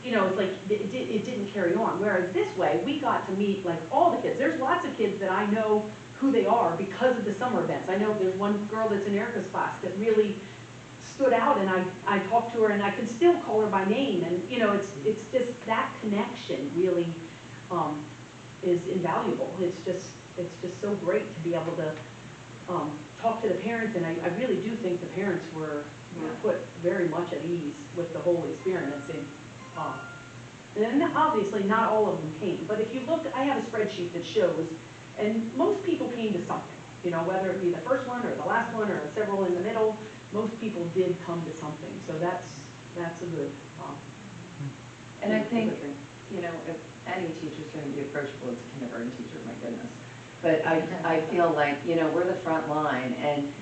you know, it's like it didn't carry on. Whereas this way, we got to meet like all the kids. There's lots of kids that I know who they are because of the summer events. I know there's one girl that's in Erica's class that really stood out, and I talked to her, and I can still call her by name. And you know, it's just that connection really is invaluable. It's just so great to be able to talk to the parents, and I really do think the parents were put very much at ease with the whole experience. And obviously not all of them came, but if you look, I have a spreadsheet that shows, and most people came to something, you know, whether it be the first one or the last one or several in the middle, most people did come to something. So that's a good and I think, you know, if any teacher's going to be approachable, it's a kindergarten teacher, my goodness. But I feel like, you know, we're the front line, and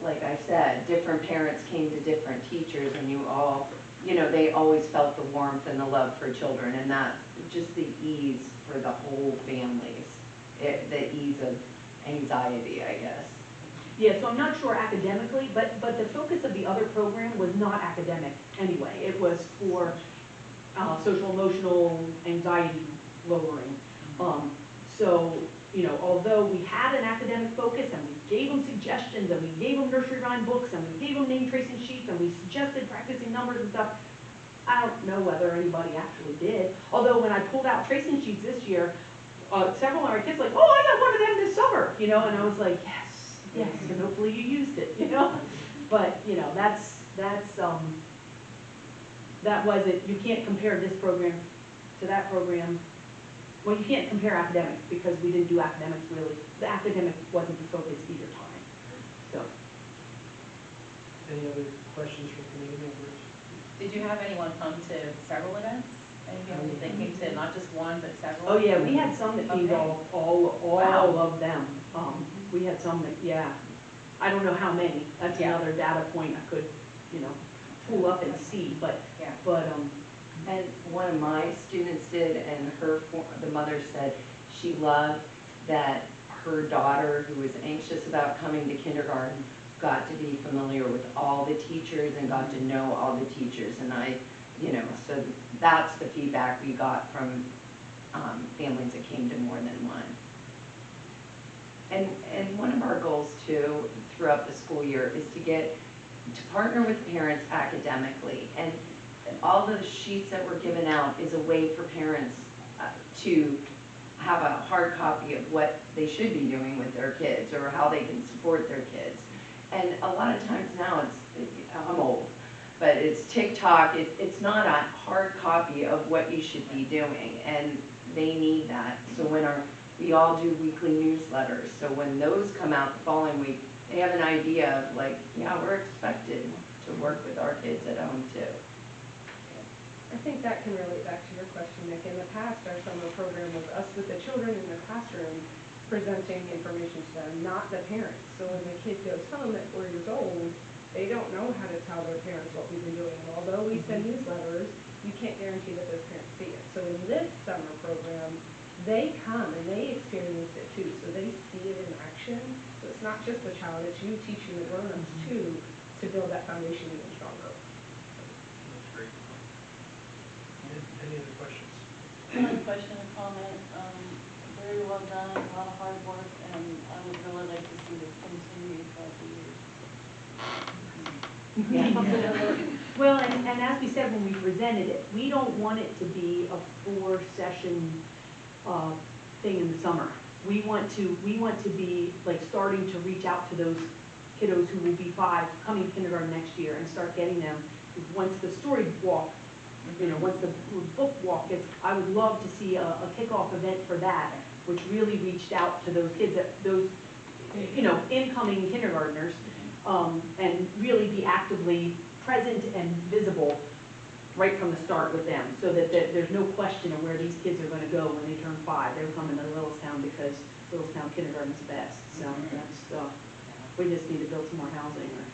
like I said, different parents came to different teachers, and you all, you know, they always felt the warmth and the love for children, and that just the ease for the whole families, the ease of anxiety, I guess. Yeah, so I'm not sure academically, but the focus of the other program was not academic anyway. It was for social emotional anxiety lowering. So, you know, although we had an academic focus and we gave them suggestions and we gave them nursery rhyme books and we gave them name tracing sheets and we suggested practicing numbers and stuff, I don't know whether anybody actually did. Although when I pulled out tracing sheets this year, several of our kids like, oh, I got one of them this summer, you know, and I was like, yes, and hopefully you used it, you know. But, you know, that was it. You can't compare this program to that program. Well, you can't compare academics because we didn't do academics really. The academic wasn't the focus either time. So. Any other questions from committee members? Did you have anyone come to several events? Anyone that came to not just one but several? Oh yeah, we had some that came to all Wow. of them. We had some that, yeah. I don't know how many. That's another data point I could, you know, pull up and see. But And one of my students did, and the mother said she loved that her daughter, who was anxious about coming to kindergarten, got to be familiar with all the teachers and got to know all the teachers. And you know, so that's the feedback we got from families that came to more than one. And one of our goals too, throughout the school year, is to partner with parents academically. And all the sheets that were given out is a way for parents to have a hard copy of what they should be doing with their kids or how they can support their kids. And a lot of times now I'm old, but it's TikTok, it's not a hard copy of what you should be doing, and they need that. So we all do weekly newsletters, so when those come out the following week, they have an idea of like, yeah, we're expected to work with our kids at home too. I think that can relate back to your question, Nick. In the past, our summer program was us with the children in the classroom presenting information to them, not the parents. So when the kid goes home at 4 years old, they don't know how to tell their parents what we've been doing. And although we send newsletters, you can't guarantee that those parents see it. So in this summer program, they come and they experience it too. So they see it in action. So it's not just the child, it's you teaching the grown-ups too to build that foundation even stronger. That's great. Any other questions? One question and comment. Very well done, a lot of hard work, and I would really like to see this continue throughout the years. Well, and as we said when we presented it, we don't want it to be a 4-session thing in the summer. We want to be like starting to reach out to those kiddos who will be 5 coming to kindergarten next year and start getting them once the story walk, you know, once the book walk gets. I would love to see a kickoff event for that, which really reached out to those kids, those, you know, incoming kindergartners, and really be actively present and visible right from the start with them, so that there's no question of where these kids are going to go when they turn 5. They're coming to Littlestown because Littlestown kindergarten's the best. So that's, we just need to build some more housing or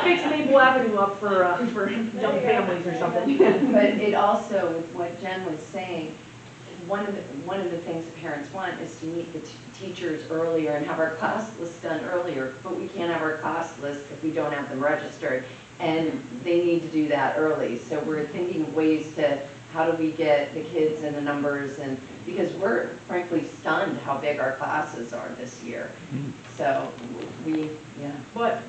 fix Maple Avenue up for young families or something. But it also, with what Jen was saying, one of the things the parents want is to meet the teachers earlier and have our class list done earlier, but we can't have our class list if we don't have them registered. And they need to do that early. So we're thinking of ways to, how do we get the kids and the numbers, and, because we're frankly stunned how big our classes are this year. So we, yeah. But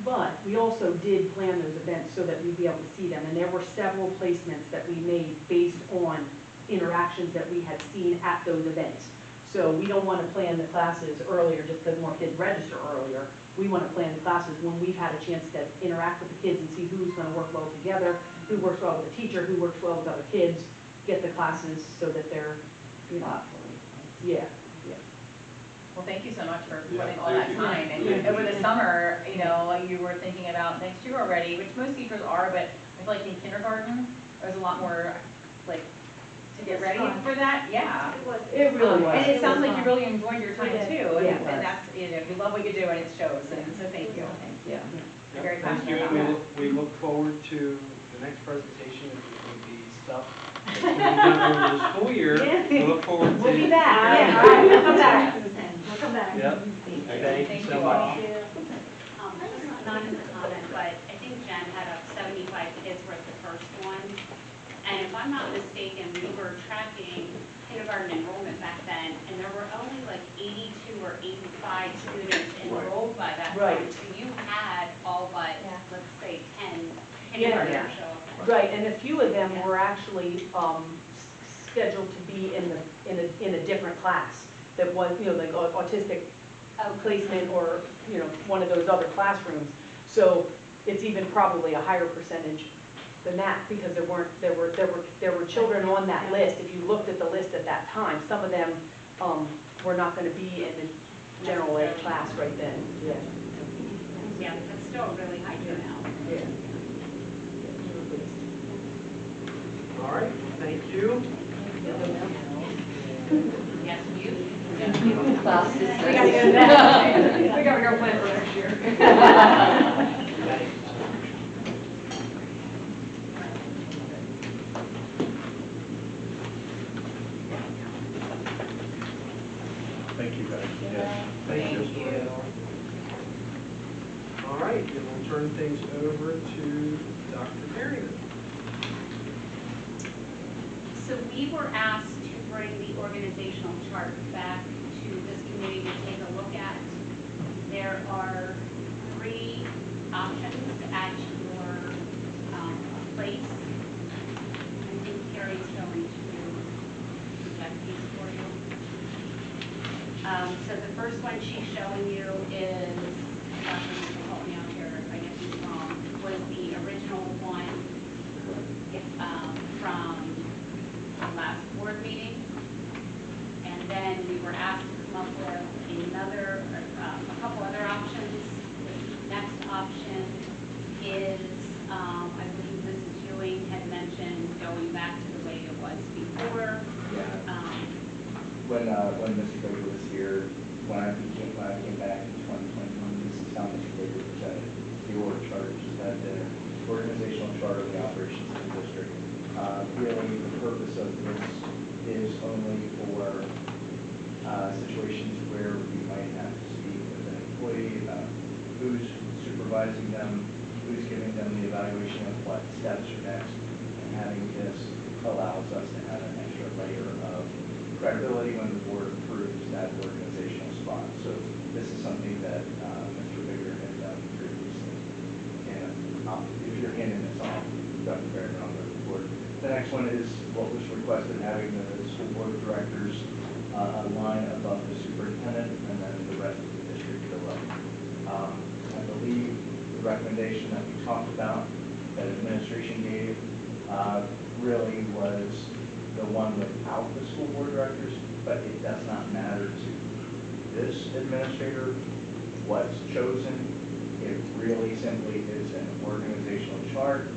we also did plan those events so that we'd be able to see them, and there were several placements that we made based on interactions that we had seen at those events. So we don't want to plan the classes earlier just because more kids register earlier. We want to plan the classes when we've had a chance to interact with the kids and see who's going to work well together, who works well with the teacher, who works well with other kids, get the classes so that they're, you know, yeah. Well, thank you so much for Yeah, putting all that thank you. time. And Yeah. over the summer, you know, you were thinking about next year already, which most teachers are, but I feel like in kindergarten, there's a lot more, like, to get ready for that, yeah. It really was. And it sounds like you really enjoyed your time did. too, Yeah. and that's, you know, you love what you do and it shows, and so thank you. Yeah. You're very Thank you, passionate and about we look forward to the next presentation, which is going to be stuff that's going to be done over the school year. Yeah. We look forward to. We'll be back, Yeah. all right, we'll come back. We'll come back. Yep, thank you so much. Not in the comment, but I think Jen had up 75 kids were the first one. And if I'm not mistaken, we were tracking kindergarten enrollment back then, and there were only like 82 or 85 students enrolled by that Right. time. So you had all but, let's say, 10 Yeah. kindergartners show up. Right, and a few of them were actually scheduled to be in a different class that was, you know, like autistic placement or, you know, one of those other classrooms. So it's even probably a higher percentage than that, because there were children on that list. If you looked at the list at that time, some of them were not going to be in the general ed class right then. Yeah. Yeah, but that's still a really high turnout. Yeah. All right, thank you. Yes, you? Class We dismissed. gotta go to that. We gotta go plan for next year. Thank you, guys. Thank you. All right, then we'll turn things over to Dr. Perryman. So we were asked to bring the organizational chart back to this committee to take a look at. There are 3 options at your place. I think Carrie's going to project these for you. So the first one she's showing you is, help me out here, if I get these wrong, was the original one from last board meeting. And then we were asked to come up with another, a couple other options. The next option is, I believe Mrs. Ewing had mentioned going back to the way it was before. Yeah, when Mr. Baker was here, when I came back in 2021, this is how Mr. Baker presented the org chart, which is that the organizational chart of the operations of the district. Really, the purpose of this is only for situations where we might have to speak with an employee about who's supervising them, who's giving them the evaluation of what steps are next, and having this allows us to have an extra layer of credibility when the board approves that organizational spot. So this is something that Mr. Baker had done previously. And if you're handing this off, Dr. Barron, on the board. The next one is what was requested, having the school board of directors line above the superintendent and then the rest of the district below. I believe the recommendation that we talked about, that administration gave, really was the one without the school board directors, but it does not matter to this administrator what's chosen. It really simply is an organizational chart,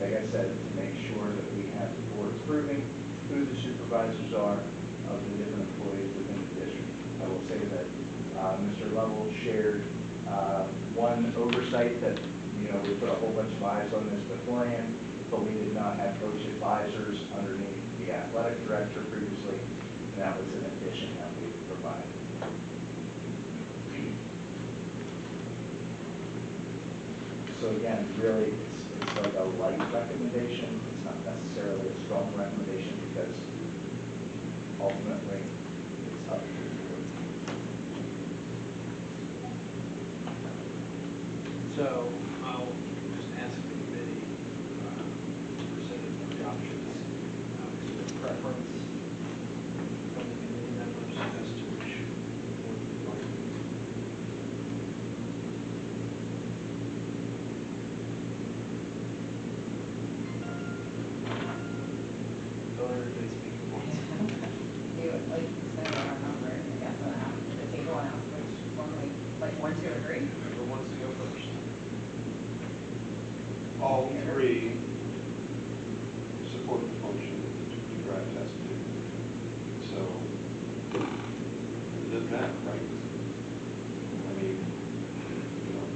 like I said, to make sure that we have the board approving who the supervisors are of the different employees within the district. I will say that Mr. Lovell shared one oversight that, you know, we put a whole bunch of eyes on this beforehand, but we did not have coach advisors underneath the athletic director previously, and that was an addition that we provided. So again, really, it's like a light recommendation. It's not necessarily a strong recommendation because ultimately it's up to the board. So I'll just ask the committee, presented three options. Is there a preference from the committee members as to which one you'd like to use? Don't everybody speak at once. You, like, send out a number, I guess, and ask the table and ask which one we, like, 1, 2, or 3? Whoever wants to go first. All three support the function that the draft has to do. So it doesn't matter, right? I mean, you know,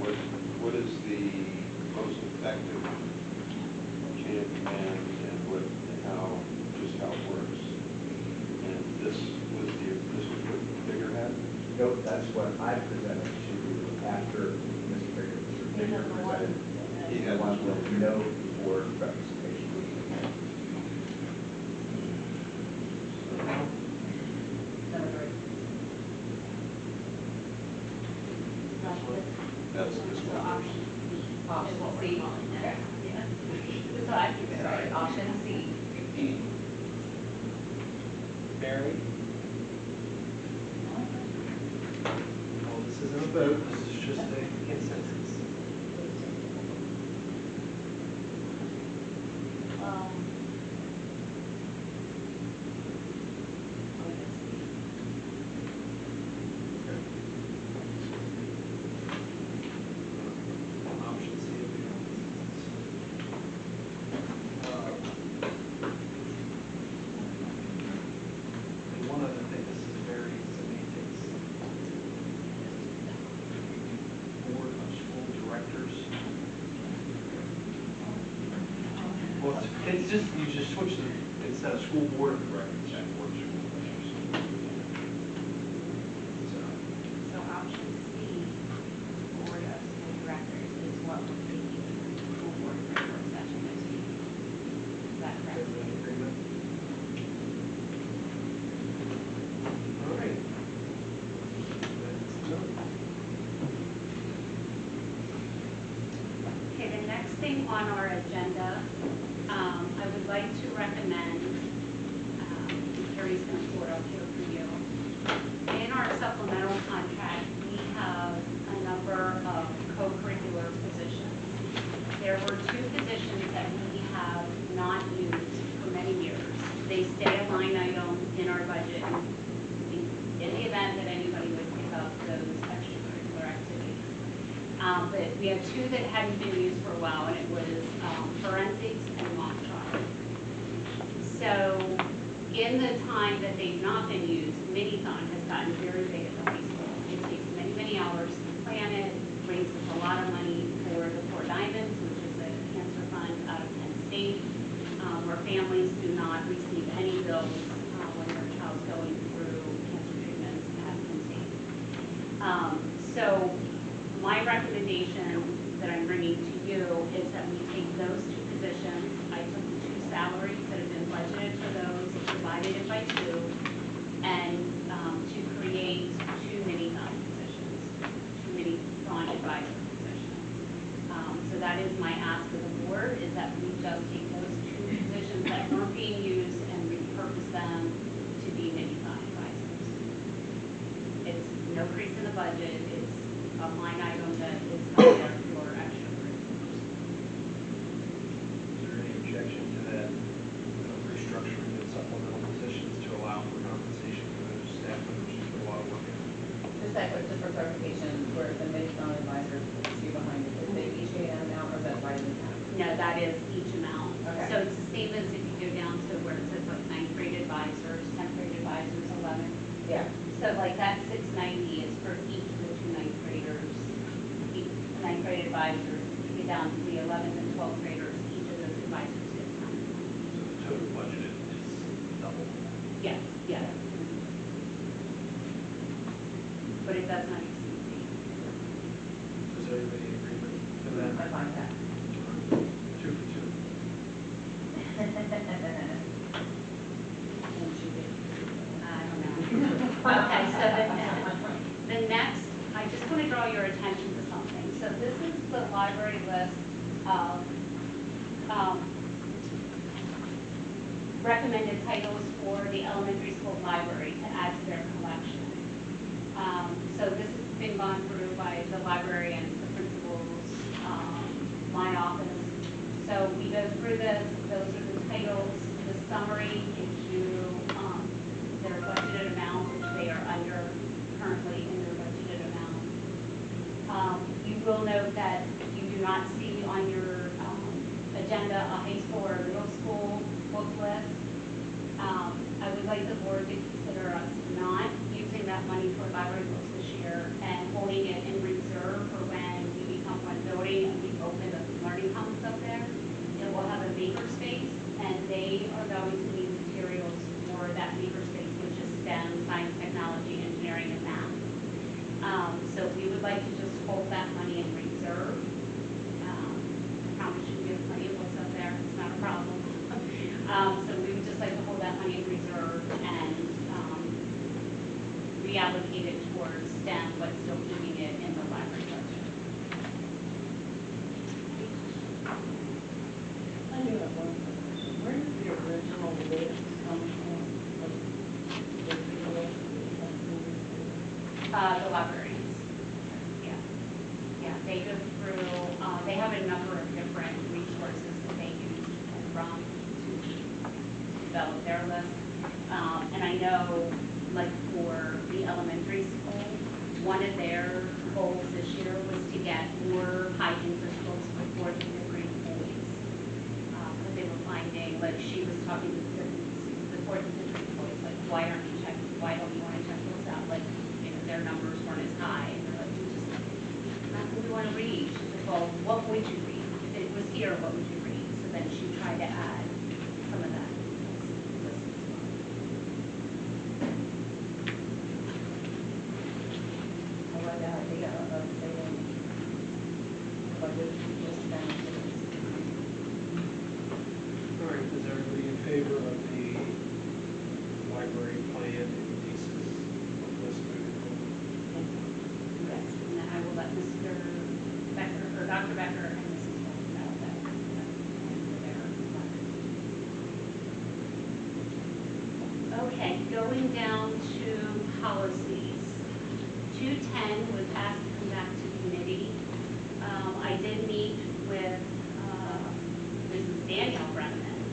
what is the most effective chain of command and what and how just how it works. And this was what Bigger had. Nope, that's what I presented to after Mr. Bigger presented. He The had one with no board representation. Number 3. That's this So one. option C is Option what C. we're calling it. Okay. Yeah. That's what I keep it, Sorry, right? option C. Barry? Well, this isn't a vote, this is just a consensus. Option C would be on and one other thing, this is very semantics. Board of School Directors. Well, it's just, you just switch the, instead of school board of directors, it's board of school directors. So option C, Board of School Directors, is what we're taking to the school board for work session next week. Is that Is correct? everybody in agreement? All right. That's done. Okay, the next thing on our agenda, I would like to recommend, Carrie's going to pull it up here for you. In our supplemental contract, we have a number of co-curricular positions. There were 2 positions that we have not used for many years. They stay a line item in our budget in the event that anybody would pick up those extracurricular activities. But we have 2 that hadn't been used for a while, and it was forensics and mock trial. So in the time that they've not been used, Minithon has gotten very big at the high school. It takes many, many hours to plan it, raises a lot of money for the Four Diamonds, which is a cancer fund out of Penn State, where families do not receive any bills when their child's going through cancer treatments at Penn State. So my recommendation that I'm bringing to you is that we take those 2 positions. I took the 2 salaries that have been budgeted for those, divided it by 2, and to create 2 mini-thon positions, 2 mini-thon advisor positions. So that is my ask of the board, is that we just take those 2 positions that weren't being used and repurpose them to be mini-thon advisors. It's no increase in the budget, it's a line item that is out there for extracurriculars. Is there any objection to that restructuring of supplemental positions to allow for compensation for those staff members who put a lot of work in? Just for clarification, where the Minithon advisors, see behind it, is they each getting an amount, or is that divided in half? No, that is each amount. Okay. So it's the same as if you go down to where it says like 9th grade advisors, 10th grade advisors, 11th. Yeah. So like that 690 is for each of the 2 9th graders, each 9th grade advisors. You get down to the 11th and 12th graders, each of those advisors gets money. So the total budget is double. Yes, yes. But it does not exceed the. Is everybody in agreement to that? I find that. 2 I don't know. Okay, so the next, I just want to draw your attention to something. So this is the library list of recommended titles for the elementary school library to add to their collection. So this has been gone through by the librarians, the principals, my office. So we go through this, those are the titles, the summary gives you their budgeted amount, which they are under currently in their budgeted amount. You will note that you do not see on your agenda a high school or middle school book list. I would like the board to consider us not using that money for library books this year and holding it in reserve for when we become one building and we open the learning commons up there. It will have a maker space, and they are going to need materials for that maker space, which is STEM, science, technology, engineering, and math. So we would like to just hold that money in reserve. I promise you we have plenty of books up there, it's not a problem. So we would just like to hold that money in reserve and reallocate it towards STEM, but still keeping it in the library budget. I do have one question. Where did the original list come from? Of the people that The librarians. Yeah. Yeah, they go through, they have a number of different resources that they use from to develop their list. And I know, like for the elementary school, one of their goals this year was to get more high interest books for 4th and 5th grade boys. But they were finding, like she was talking to the 4th and 5th grade boys, like why don't you want to check those out? Like, you know, their numbers weren't as high. And they're like, we just, not what we want to read. She's like, well, what would you read? If it was here, what would you read? So then she tried to add some of that. I like the idea of saying, budget just spend this. All right, is everybody in favor of the library plan and leases list moving forward? Yes, and then I will let Mr. Becker, or Dr. Becker and Mrs. Wolf know that. Okay, going down to policies. 210 was asked to come back to committee. I did meet with Mrs. Danielle Brennan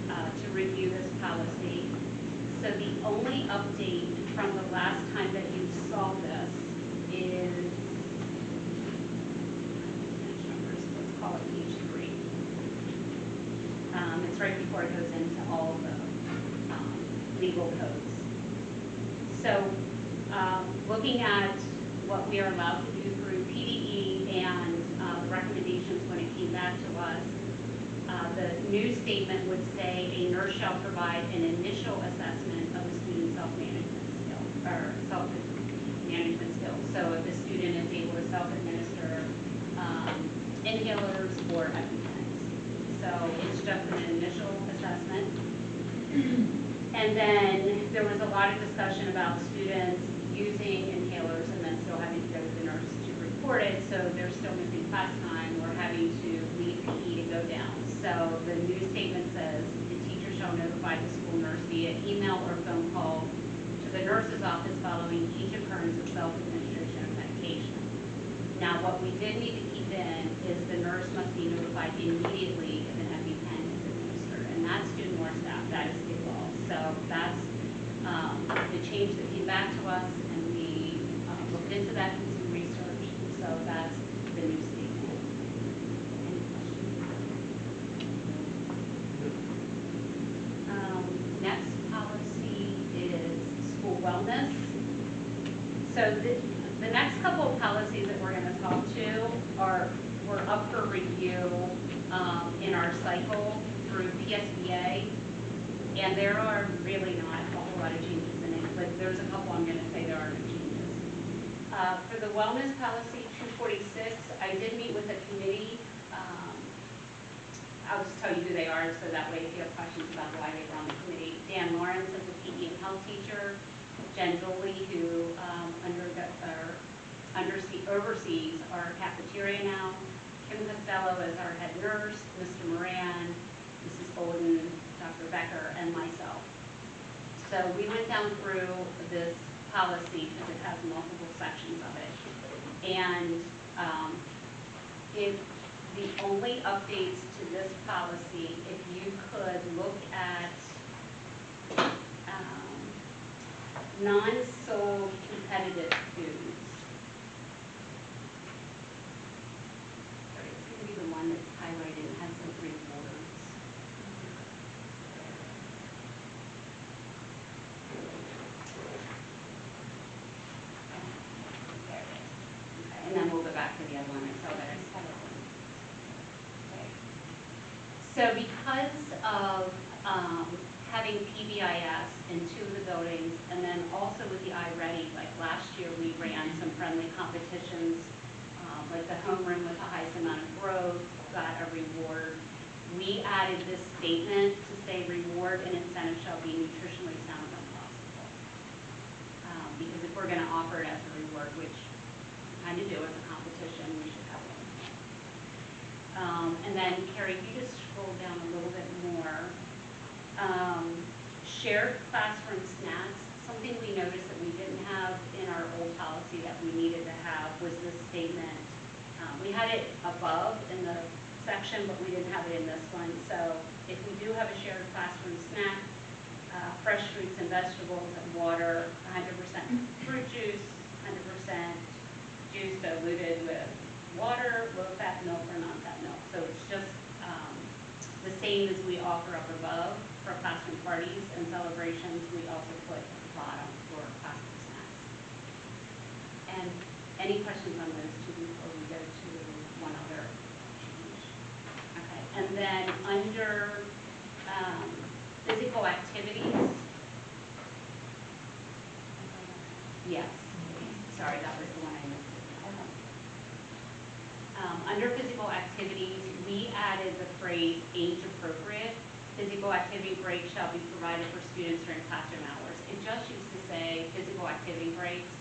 to review this policy. So the only update from the last time that you saw this is, let's call it page 3. It's right before it goes into all the legal codes. So looking at what we are allowed to do through PDE and the recommendations when it came back to us, the new statement would say a nurse shall provide an initial assessment of the student's self-management skill, or self-management skills. So if the student is able to self-administer inhalers or EpiPens. So it's just an initial assessment. And then there was a lot of discussion about students using inhalers and then still having to go to the nurse to report it. So they're still missing class time or having to leave PE to go down. So the new statement says the teacher shall notify the school nurse via email or phone call to the nurse's office following each occurrence of self-administration of medication. Now, what we did need to keep in is the nurse must be notified immediately if an EpiPen is administered, and that's student or staff, that is state law. So that's the change that came back to us, and we looked into that and some research, so that's the new statement. Any questions? Next policy is school wellness. So the next couple of policies that we're going to talk to were up for review in our cycle through PSBA, and there are really not a whole lot of changes in it, but there's a couple I'm going to say there are no changes. For the wellness policy 246, I did meet with the committee I'll just tell you who they are, so that way if you have questions about why they were on the committee. Dan Lawrence is a PE and health teacher. Jen Jolie, who oversees our cafeteria now. Kim Costello is our head nurse, Mr. Moran, Mrs. Bolden, Dr. Becker, and myself. So we went down through this policy because it has multiple sections of it. And if the only updates to this policy, if you could look at non-sold competitive foods. It's going to be the one that's highlighted and has the 3 words. There it is. Okay, and then we'll go back to the other one. I saw that I said it. Okay. So because of having PBIS in 2 of the buildings, and then also with the iReady, like last year we ran some friendly competitions, like the homeroom with the highest amount of growth got a reward. We added this statement to say reward and incentive shall be nutritionally sound when possible. Because if we're going to offer it as a reward, which we kind of do as a competition, we should have one. And then Carrie, if you just scroll down a little bit more. Shared classroom snacks, something we noticed that we didn't have in our old policy that we needed to have was this statement. We had it above in the section, but we didn't have it in this one. So if we do have a shared classroom snack, fresh fruits and vegetables and water, 100% fruit juice, 100% juice diluted with water, low-fat milk or non-fat milk. So it's just the same as we offer up above for classroom parties and celebrations. We also put at the bottom for classroom snacks. And any questions on those 2 before we go to one other change? Okay, and then under physical activities. Yes, sorry, that was the one I missed. Under physical activities, we added the phrase age appropriate. Physical activity breaks shall be provided for students during classroom hours. It just used to say physical activity breaks.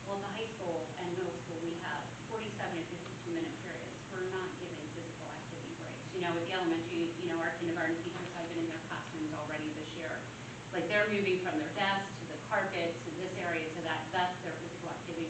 Well, in the high school and middle school, we have 47 and 52-minute periods. We're not giving physical activity breaks. You know, with the elementary, you know, our kindergarten teachers have been in their classrooms already this year. Like they're moving from their desk to the carpet to this area to that. That's their physical activity